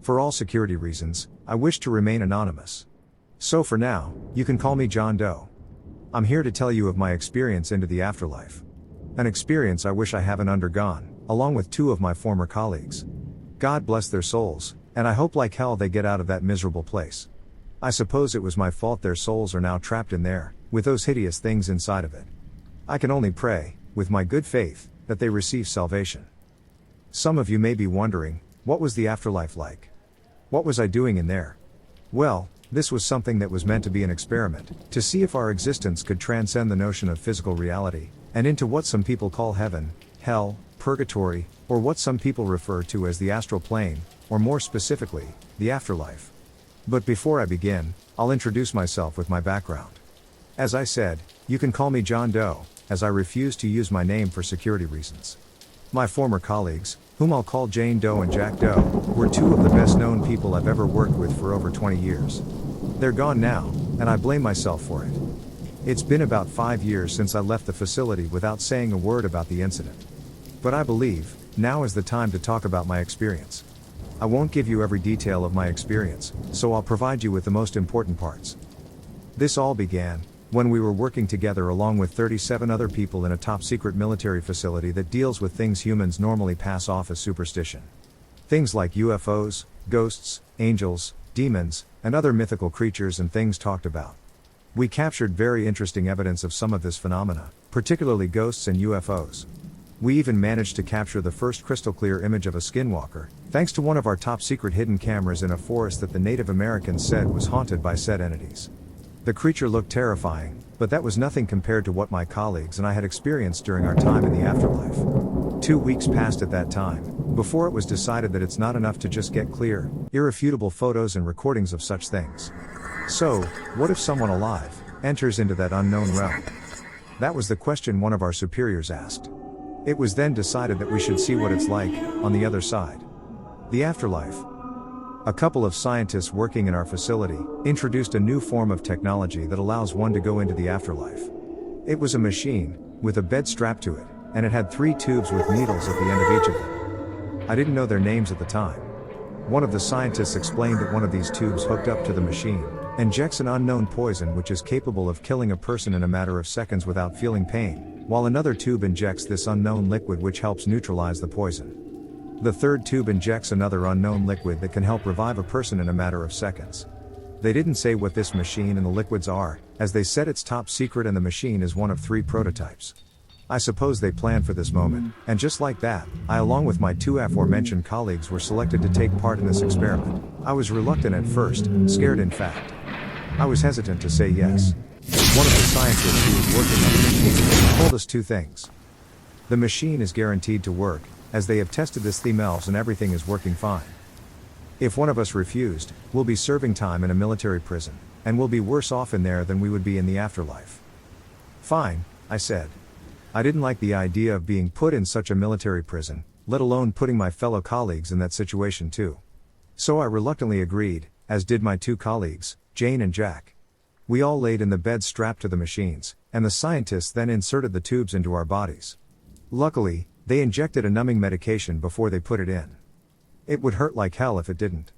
For all security reasons, I wish to remain anonymous. So for now, you can call me John Doe. I'm here to tell you of my experience into the afterlife. An experience I wish I haven't undergone, along with two of my former colleagues. God bless their souls, and I hope like hell they get out of that miserable place. I suppose it was my fault their souls are now trapped in there, with those hideous things inside of it. I can only pray, with my good faith, that they receive salvation. Some of you may be wondering, what was the afterlife like? What was I doing in there? Well, this was something that was meant to be an experiment, to see if our existence could transcend the notion of physical reality, and into what some people call heaven, hell, purgatory, or what some people refer to as the astral plane, or more specifically, the afterlife. But before I begin, I'll introduce myself with my background. As I said, you can call me John Doe, as I refuse to use my name for security reasons. My former colleagues, whom I'll call Jane Doe and Jack Doe, were two of the best known people I've ever worked with for over 20 years. They're gone now, and I blame myself for it. It's been about 5 years since I left the facility without saying a word about the incident. But I believe, now is the time to talk about my experience. I won't give you every detail of my experience, so I'll provide you with the most important parts. This all began when we were working together along with 37 other people in a top-secret military facility that deals with things humans normally pass off as superstition. Things like UFOs, ghosts, angels, demons, and other mythical creatures and things talked about. We captured very interesting evidence of some of this phenomena, particularly ghosts and UFOs. We even managed to capture the first crystal-clear image of a skinwalker, thanks to one of our top-secret hidden cameras in a forest that the Native Americans said was haunted by said entities. The creature looked terrifying, but that was nothing compared to what my colleagues and I had experienced during our time in the afterlife. 2 weeks passed at that time, before it was decided that it's not enough to just get clear, irrefutable photos and recordings of such things. So, what if someone alive enters into that unknown realm? That was the question one of our superiors asked. It was then decided that we should see what it's like on the other side. The afterlife. A couple of scientists working in our facility introduced a new form of technology that allows one to go into the afterlife. It was a machine, with a bed strapped to it, and it had 3 tubes with needles at the end of each of them. I didn't know their names at the time. One of the scientists explained that one of these tubes hooked up to the machine injects an unknown poison which is capable of killing a person in a matter of seconds without feeling pain, while another tube injects this unknown liquid which helps neutralize the poison. The third tube injects another unknown liquid that can help revive a person in a matter of seconds. They didn't say what this machine and the liquids are, as they said it's top secret and the machine is one of 3 prototypes. I suppose they planned for this moment, and just like that, I along with my 2 aforementioned colleagues were selected to take part in this experiment. I was reluctant at first, scared in fact. I was hesitant to say yes. One of the scientists who was working on the machine told us 2 things. The machine is guaranteed to work, as they have tested this themselves and everything is working fine. If one of us refused, we'll be serving time in a military prison, and we'll be worse off in there than we would be in the afterlife. Fine, I said. I didn't like the idea of being put in such a military prison, let alone putting my fellow colleagues in that situation too. So I reluctantly agreed, as did my 2 colleagues, Jane and Jack. We all laid in the bed strapped to the machines, and the scientists then inserted the tubes into our bodies. Luckily, they injected a numbing medication before they put it in. It would hurt like hell if it didn't.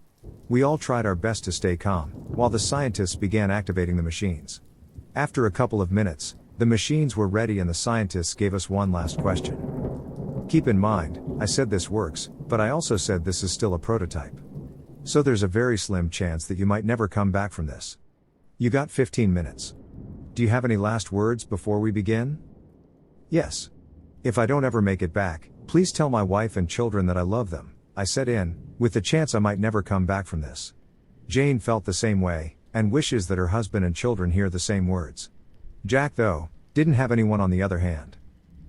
We all tried our best to stay calm, while the scientists began activating the machines. After a couple of minutes, the machines were ready and the scientists gave us one last question. Keep in mind, I said this works, but I also said this is still a prototype. So there's a very slim chance that you might never come back from this. You got 15 minutes. Do you have any last words before we begin? Yes. If I don't ever make it back, please tell my wife and children that I love them, I said with the chance I might never come back from this. Jane felt the same way, and wishes that her husband and children hear the same words. Jack, though, didn't have anyone on the other hand.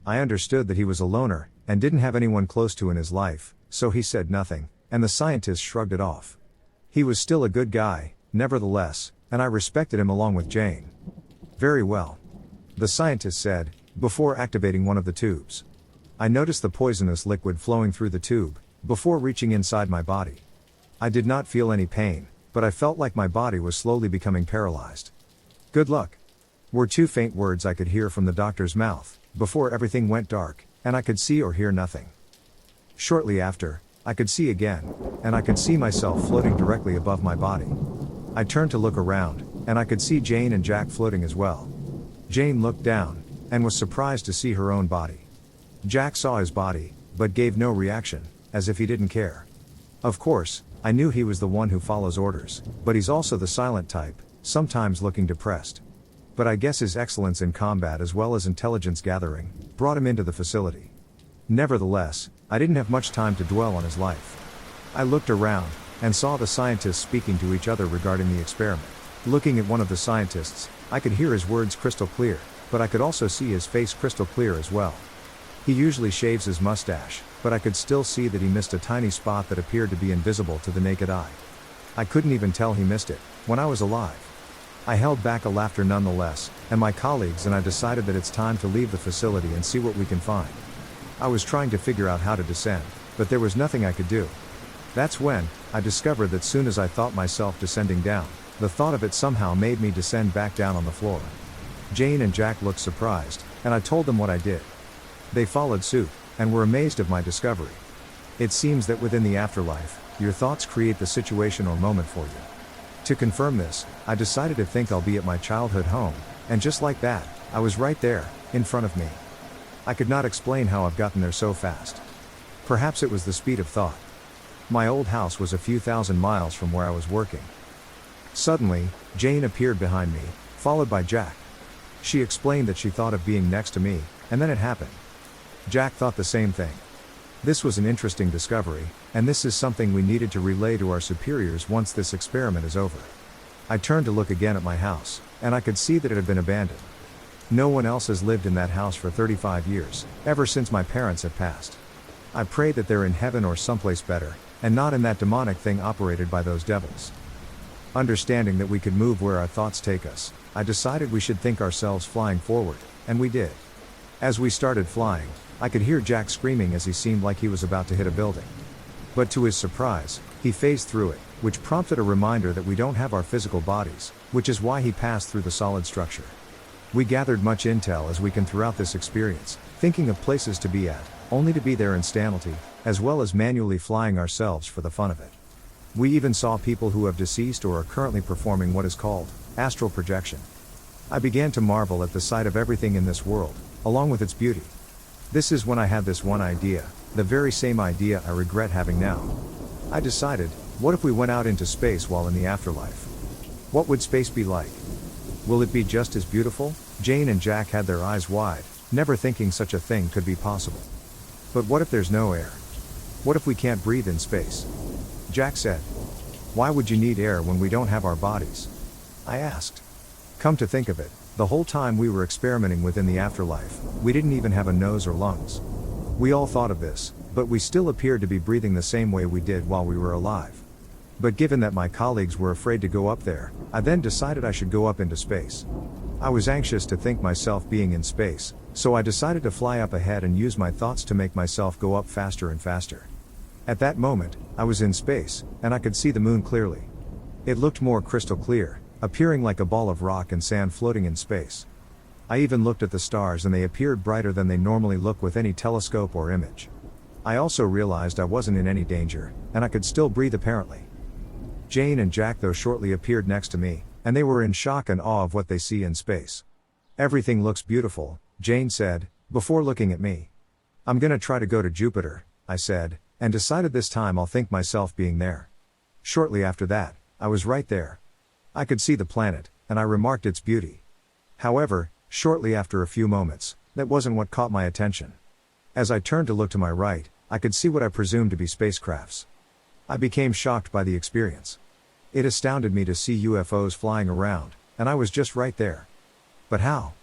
I understood that he was a loner, and didn't have anyone close to in his life, so he said nothing, and the scientist shrugged it off. He was still a good guy, nevertheless, and I respected him along with Jane. Very well. The scientist said, before activating one of the tubes. I noticed the poisonous liquid flowing through the tube, before reaching inside my body. I did not feel any pain, but I felt like my body was slowly becoming paralyzed. Good luck. Were 2 faint words I could hear from the doctor's mouth, before everything went dark, and I could see or hear nothing. Shortly after, I could see again, and I could see myself floating directly above my body. I turned to look around, and I could see Jane and Jack floating as well. Jane looked down, and was surprised to see her own body. Jack saw his body, but gave no reaction, as if he didn't care. Of course, I knew he was the one who follows orders, but he's also the silent type, sometimes looking depressed. But I guess his excellence in combat as well as intelligence gathering, brought him into the facility. Nevertheless, I didn't have much time to dwell on his life. I looked around, and saw the scientists speaking to each other regarding the experiment. Looking at one of the scientists, I could hear his words crystal clear, but I could also see his face crystal clear as well. He usually shaves his mustache, but I could still see that he missed a tiny spot that appeared to be invisible to the naked eye. I couldn't even tell he missed it, when I was alive. I held back a laughter nonetheless, and my colleagues and I decided that it's time to leave the facility and see what we can find. I was trying to figure out how to descend, but there was nothing I could do. That's when I discovered that soon as I thought myself descending down, the thought of it somehow made me descend back down on the floor. Jane and Jack looked surprised, and I told them what I did. They followed suit, and were amazed of my discovery. It seems that within the afterlife, your thoughts create the situation or moment for you. To confirm this, I decided to think I'll be at my childhood home, and just like that, I was right there, in front of me. I could not explain how I've gotten there so fast. Perhaps it was the speed of thought. My old house was a few thousand miles from where I was working. Suddenly, Jane appeared behind me, followed by Jack. She explained that she thought of being next to me, and then it happened. Jack thought the same thing. This was an interesting discovery, and this is something we needed to relay to our superiors once this experiment is over. I turned to look again at my house, and I could see that it had been abandoned. No one else has lived in that house for 35 years, ever since my parents had passed. I pray that they're in heaven or someplace better, and not in that demonic thing operated by those devils. Understanding that we could move where our thoughts take us, I decided we should think ourselves flying forward, and we did. As we started flying, I could hear Jack screaming as he seemed like he was about to hit a building. But to his surprise, he phased through it, which prompted a reminder that we don't have our physical bodies, which is why he passed through the solid structure. We gathered much intel as we can throughout this experience, thinking of places to be at, only to be there instantly, as well as manually flying ourselves for the fun of it. We even saw people who have deceased or are currently performing what is called astral projection. I began to marvel at the sight of everything in this world, along with its beauty. This is when I had this one idea, the very same idea I regret having now. I decided, what if we went out into space while in the afterlife? What would space be like? Will it be just as beautiful? Jane and Jack had their eyes wide, never thinking such a thing could be possible. But what if there's no air? What if we can't breathe in space? Jack said. Why would you need air when we don't have our bodies? I asked. Come to think of it, the whole time we were experimenting within the afterlife, we didn't even have a nose or lungs. We all thought of this, but we still appeared to be breathing the same way we did while we were alive. But given that my colleagues were afraid to go up there, I then decided I should go up into space. I was anxious to think myself being in space, so I decided to fly up ahead and use my thoughts to make myself go up faster and faster. At that moment, I was in space, and I could see the moon clearly. It looked more crystal clear, appearing like a ball of rock and sand floating in space. I even looked at the stars and they appeared brighter than they normally look with any telescope or image. I also realized I wasn't in any danger, and I could still breathe apparently. Jane and Jack though shortly appeared next to me, and they were in shock and awe of what they see in space. Everything looks beautiful, Jane said, before looking at me. I'm gonna try to go to Jupiter, I said, and decided this time I'll think myself being there. Shortly after that, I was right there. I could see the planet, and I remarked its beauty. However, shortly after a few moments, that wasn't what caught my attention. As I turned to look to my right, I could see what I presumed to be spacecrafts. I became shocked by the experience. It astounded me to see UFOs flying around, and I was just right there. But how?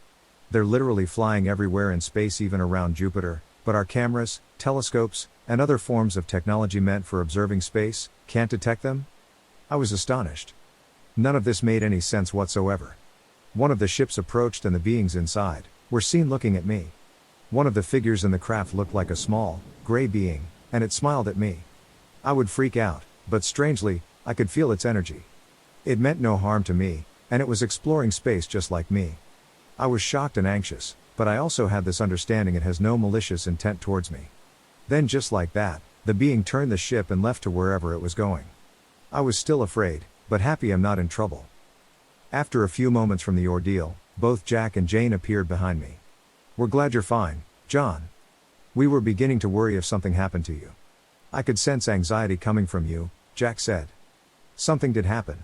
They're literally flying everywhere in space, even around Jupiter, but our cameras, telescopes, and other forms of technology meant for observing space can't detect them? I was astonished. None of this made any sense whatsoever. One of the ships approached and the beings inside were seen looking at me. One of the figures in the craft looked like a small, gray being, and it smiled at me. I would freak out, but strangely, I could feel its energy. It meant no harm to me, and it was exploring space just like me. I was shocked and anxious, but I also had this understanding it has no malicious intent towards me. Then just like that, The being turned the ship and left to wherever it was going. I was still afraid, but happy I'm not in trouble. After a few moments from the ordeal, both Jack and Jane appeared behind me. "We're glad you're fine, John. We were beginning to worry if something happened to you." "I could sense anxiety coming from you," Jack said. "Something did happen.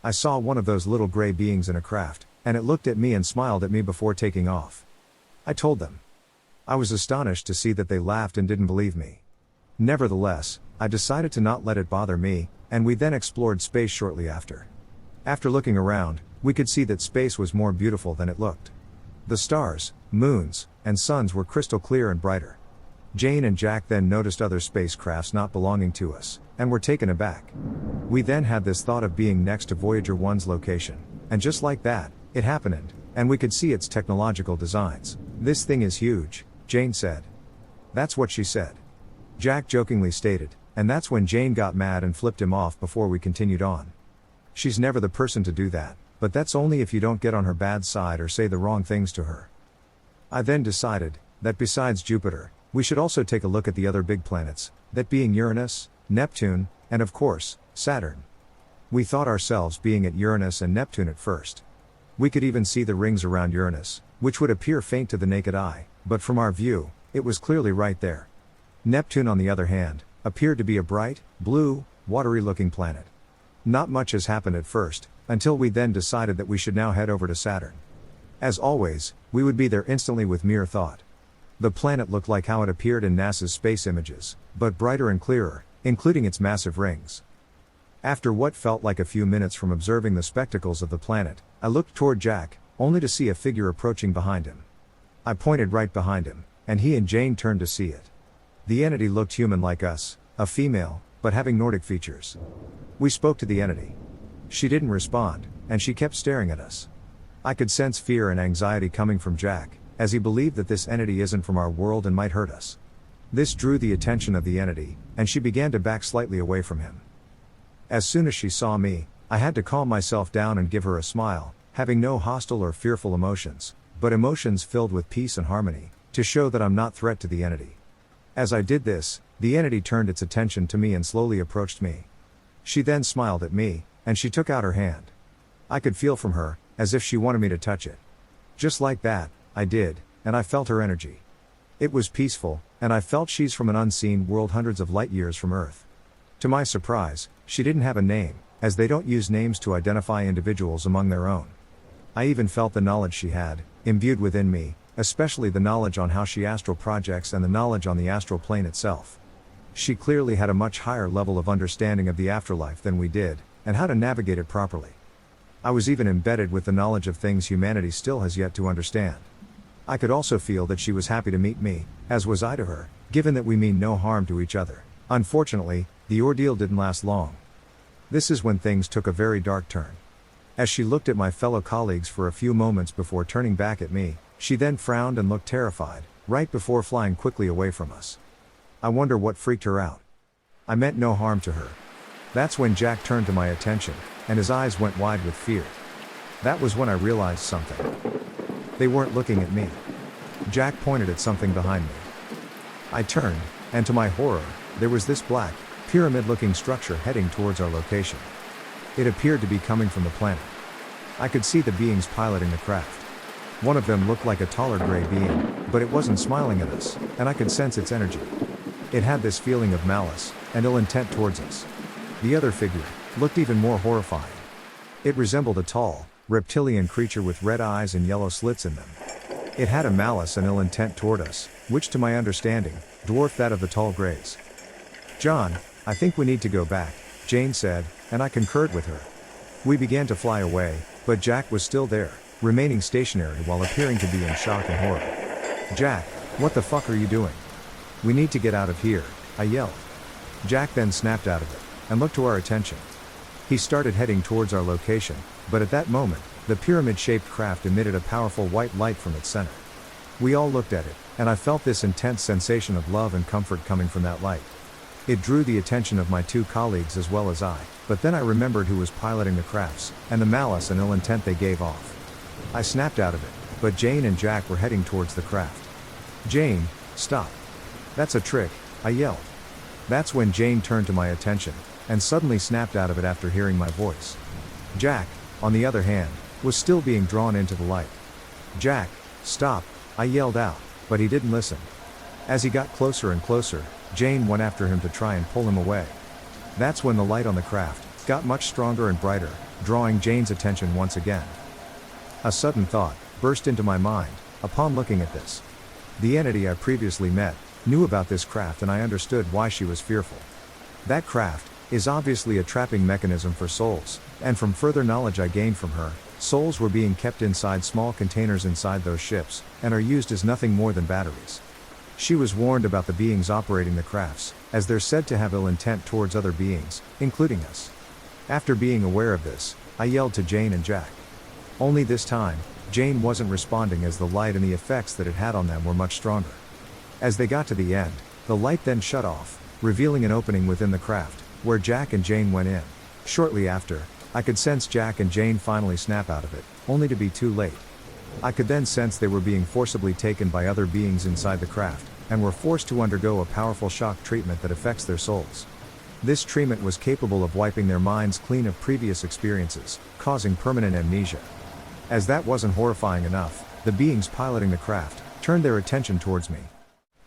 I saw one of those little gray beings in a craft, and it looked at me and smiled at me before taking off." I told them. I was astonished to see that they laughed and didn't believe me. Nevertheless, I decided to not let it bother me, and we then explored space shortly after. After looking around, we could see that space was more beautiful than it looked. The stars, moons, and suns were crystal clear and brighter. Jane and Jack then noticed other spacecrafts not belonging to us, and were taken aback. We then had this thought of being next to Voyager 1's location, and just like that, it happened, and we could see its technological designs. "This thing is huge," Jane said. "That's what she said," Jack jokingly stated, and that's when Jane got mad and flipped him off before we continued on. She's never the person to do that, but that's only if you don't get on her bad side or say the wrong things to her. I then decided that besides Jupiter, we should also take a look at the other big planets, that being Uranus, Neptune, and of course, Saturn. We thought ourselves being at Uranus and Neptune at first. We could even see the rings around Uranus, which would appear faint to the naked eye, but from our view, it was clearly right there. Neptune, on the other hand, appeared to be a bright, blue, watery-looking planet. Not much has happened at first, until we then decided that we should now head over to Saturn. As always, we would be there instantly with mere thought. The planet looked like how it appeared in NASA's space images, but brighter and clearer, including its massive rings. After what felt like a few minutes from observing the spectacles of the planet, I looked toward Jack, only to see a figure approaching behind him. I pointed right behind him, and he and Jane turned to see it. The entity looked human like us, a female, but having Nordic features. We spoke to the entity. She didn't respond, and she kept staring at us. I could sense fear and anxiety coming from Jack, as he believed that this entity isn't from our world and might hurt us. This drew the attention of the entity, and she began to back slightly away from him. As soon as she saw me, I had to calm myself down and give her a smile, having no hostile or fearful emotions, but emotions filled with peace and harmony, to show that I'm not a threat to the entity. As I did this, the entity turned its attention to me and slowly approached me. She then smiled at me, and she took out her hand. I could feel from her, as if she wanted me to touch it. Just like that, I did, and I felt her energy. It was peaceful, and I felt she's from an unseen world hundreds of light years from Earth. To my surprise, she didn't have a name, as they don't use names to identify individuals among their own. I even felt the knowledge she had, imbued within me, especially the knowledge on how she astral projects and the knowledge on the astral plane itself. She clearly had a much higher level of understanding of the afterlife than we did, and how to navigate it properly. I was even embedded with the knowledge of things humanity still has yet to understand. I could also feel that she was happy to meet me, as was I to her, given that we mean no harm to each other. Unfortunately, the ordeal didn't last long. This is when things took a very dark turn. As she looked at my fellow colleagues for a few moments before turning back at me, she then frowned and looked terrified, right before flying quickly away from us. I wonder what freaked her out. I meant no harm to her. That's when Jack turned to my attention, and his eyes went wide with fear. That was when I realized something. They weren't looking at me. Jack pointed at something behind me. I turned, and to my horror, there was this black, pyramid-looking structure heading towards our location. It appeared to be coming from the planet. I could see the beings piloting the craft. One of them looked like a taller gray being, but it wasn't smiling at us, and I could sense its energy. It had this feeling of malice and ill intent towards us. The other figure looked even more horrifying. It resembled a tall, reptilian creature with red eyes and yellow slits in them. It had a malice and ill intent toward us, which to my understanding, dwarfed that of the tall grays. "John, I think we need to go back," Jane said, and I concurred with her. We began to fly away, but Jack was still there, remaining stationary while appearing to be in shock and horror. "Jack, what the fuck are you doing? We need to get out of here," I yelled. Jack then snapped out of it, and looked to our attention. He started heading towards our location, but at that moment, the pyramid-shaped craft emitted a powerful white light from its center. We all looked at it, and I felt this intense sensation of love and comfort coming from that light. It drew the attention of my two colleagues as well as I, but then I remembered who was piloting the crafts, and the malice and ill intent they gave off. I snapped out of it, but Jane and Jack were heading towards the craft. "Jane, stop. That's a trick," I yelled. That's when Jane turned to my attention, and suddenly snapped out of it after hearing my voice. Jack, on the other hand, was still being drawn into the light. "Jack, stop," I yelled out, but he didn't listen. As he got closer and closer, Jane went after him to try and pull him away. That's when the light on the craft got much stronger and brighter, drawing Jane's attention once again. A sudden thought burst into my mind upon looking at this. The entity I previously met knew about this craft, and I understood why she was fearful. That craft is obviously a trapping mechanism for souls, and from further knowledge I gained from her, souls were being kept inside small containers inside those ships, and are used as nothing more than batteries. She was warned about the beings operating the crafts, as they're said to have ill intent towards other beings, including us. After being aware of this, I yelled to Jane and Jack. Only this time, Jane wasn't responding, as the light and the effects that it had on them were much stronger. As they got to the end, the light then shut off, revealing an opening within the craft, where Jack and Jane went in. Shortly after, I could sense Jack and Jane finally snap out of it, only to be too late. I could then sense they were being forcibly taken by other beings inside the craft, and were forced to undergo a powerful shock treatment that affects their souls. This treatment was capable of wiping their minds clean of previous experiences, causing permanent amnesia. As that wasn't horrifying enough, the beings piloting the craft turned their attention towards me.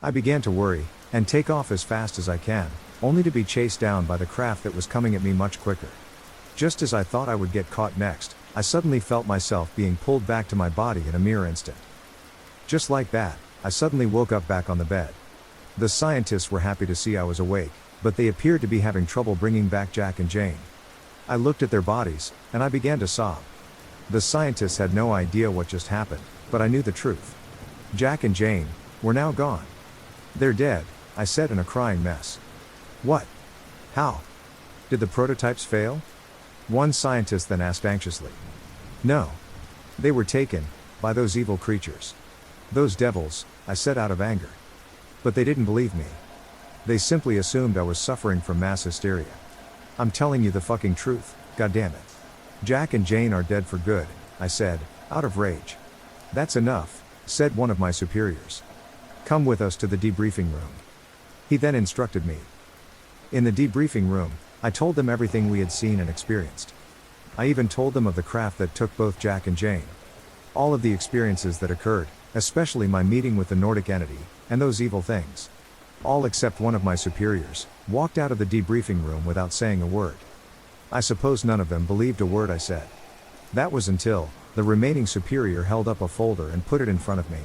I began to worry, and take off as fast as I can, only to be chased down by the craft that was coming at me much quicker. Just as I thought I would get caught next, I suddenly felt myself being pulled back to my body in a mere instant. Just like that, I suddenly woke up back on the bed. The scientists were happy to see I was awake, but they appeared to be having trouble bringing back Jack and Jane. I looked at their bodies, and I began to sob. The scientists had no idea what just happened, but I knew the truth. Jack and Jane were now gone. "They're dead," I said in a crying mess. "What? How? Did the prototypes fail?" One scientist then asked anxiously. "No. They were taken by those evil creatures. Those devils," I said out of anger. But they didn't believe me. They simply assumed I was suffering from mass hysteria. "I'm telling you the fucking truth, goddammit. Jack and Jane are dead for good," I said, out of rage. "That's enough," said one of my superiors. "Come with us to the debriefing room." He then instructed me. In the debriefing room, I told them everything we had seen and experienced. I even told them of the craft that took both Jack and Jane. All of the experiences that occurred, especially my meeting with the Nordic entity, and those evil things. All except one of my superiors walked out of the debriefing room without saying a word. I suppose none of them believed a word I said. That was until the remaining superior held up a folder and put it in front of me.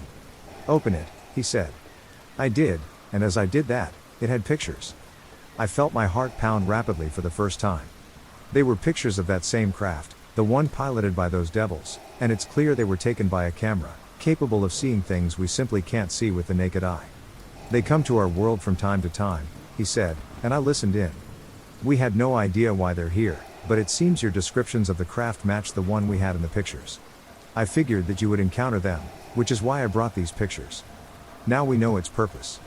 "Open it," he said. I did, and as I did that, it had pictures. I felt my heart pound rapidly for the first time. They were pictures of that same craft, the one piloted by those devils, and it's clear they were taken by a camera, capable of seeing things we simply can't see with the naked eye. "They come to our world from time to time," he said, and I listened in. "We had no idea why they're here, but it seems your descriptions of the craft match the one we had in the pictures. I figured that you would encounter them, which is why I brought these pictures. Now we know its purpose."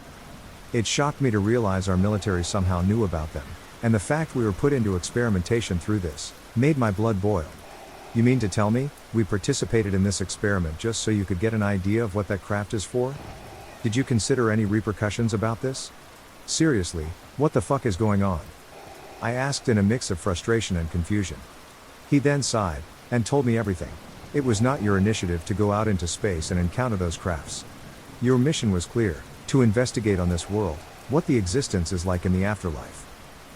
It shocked me to realize our military somehow knew about them, and the fact we were put into experimentation through this made my blood boil. "You mean to tell me we participated in this experiment just so you could get an idea of what that craft is for? Did you consider any repercussions about this? Seriously, what the fuck is going on?" I asked in a mix of frustration and confusion. He then sighed and told me everything. "It was not your initiative to go out into space and encounter those crafts. Your mission was clear, to investigate on this world what the existence is like in the afterlife.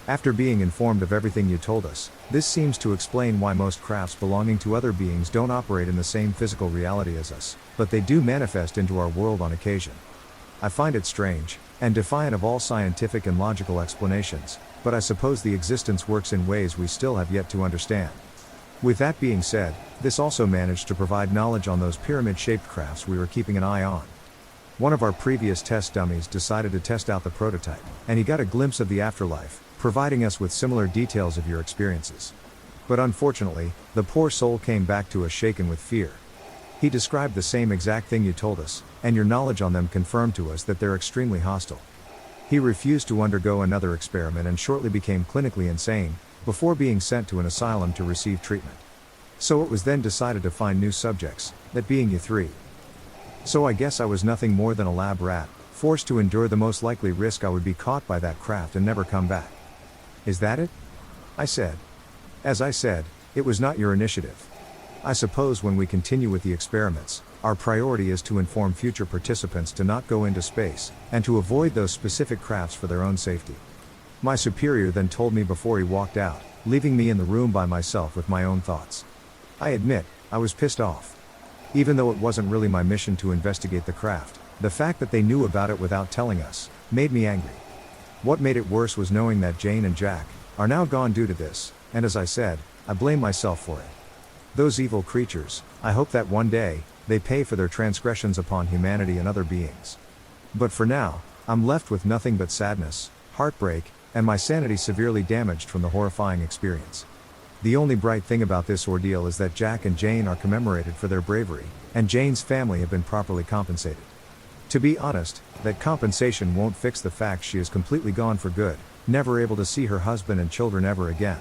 After being informed of everything you told us, this seems to explain why most crafts belonging to other beings don't operate in the same physical reality as us, but they do manifest into our world on occasion. I find it strange, and defiant of all scientific and logical explanations, but I suppose the existence works in ways we still have yet to understand." With that being said, this also managed to provide knowledge on those pyramid-shaped crafts we were keeping an eye on. One of our previous test dummies decided to test out the prototype, and he got a glimpse of the afterlife, providing us with similar details of your experiences. But unfortunately, the poor soul came back to us shaken with fear. He described the same exact thing you told us, and your knowledge on them confirmed to us that they're extremely hostile. He refused to undergo another experiment and shortly became clinically insane, before being sent to an asylum to receive treatment. So it was then decided to find new subjects, that being you three. So I guess I was nothing more than a lab rat, forced to endure the most likely risk I would be caught by that craft and never come back. Is that it? I said. As I said, it was not your initiative. I suppose when we continue with the experiments, our priority is to inform future participants to not go into space, and to avoid those specific crafts for their own safety. My superior then told me before he walked out, leaving me in the room by myself with my own thoughts. I admit, I was pissed off. Even though it wasn't really my mission to investigate the craft, the fact that they knew about it without telling us, made me angry. What made it worse was knowing that Jane and Jack are now gone due to this, and as I said, I blame myself for it. Those evil creatures, I hope that one day, they pay for their transgressions upon humanity and other beings. But for now, I'm left with nothing but sadness, heartbreak, and my sanity severely damaged from the horrifying experience. The only bright thing about this ordeal is that Jack and Jane are commemorated for their bravery, and Jane's family have been properly compensated. To be honest, that compensation won't fix the fact she is completely gone for good, never able to see her husband and children ever again.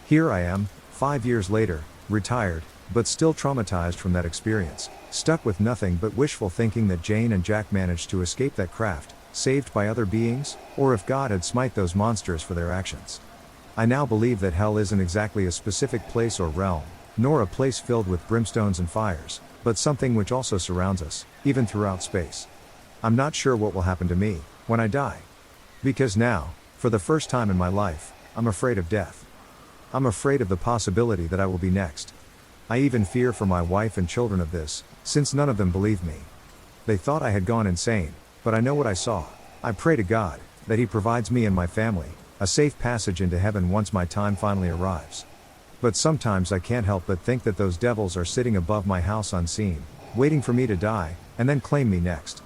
Here I am, 5 years later, retired, but still traumatized from that experience, stuck with nothing but wishful thinking that Jane and Jack managed to escape that craft, saved by other beings, or if God had smite those monsters for their actions. I now believe that hell isn't exactly a specific place or realm, nor a place filled with brimstones and fires, but something which also surrounds us, even throughout space. I'm not sure what will happen to me when I die. Because now, for the first time in my life, I'm afraid of death. I'm afraid of the possibility that I will be next. I even fear for my wife and children of this, since none of them believe me. They thought I had gone insane, but I know what I saw. I pray to God that He provides me and my family a safe passage into heaven once my time finally arrives. But sometimes I can't help but think that those devils are sitting above my house unseen, waiting for me to die, and then claim me next.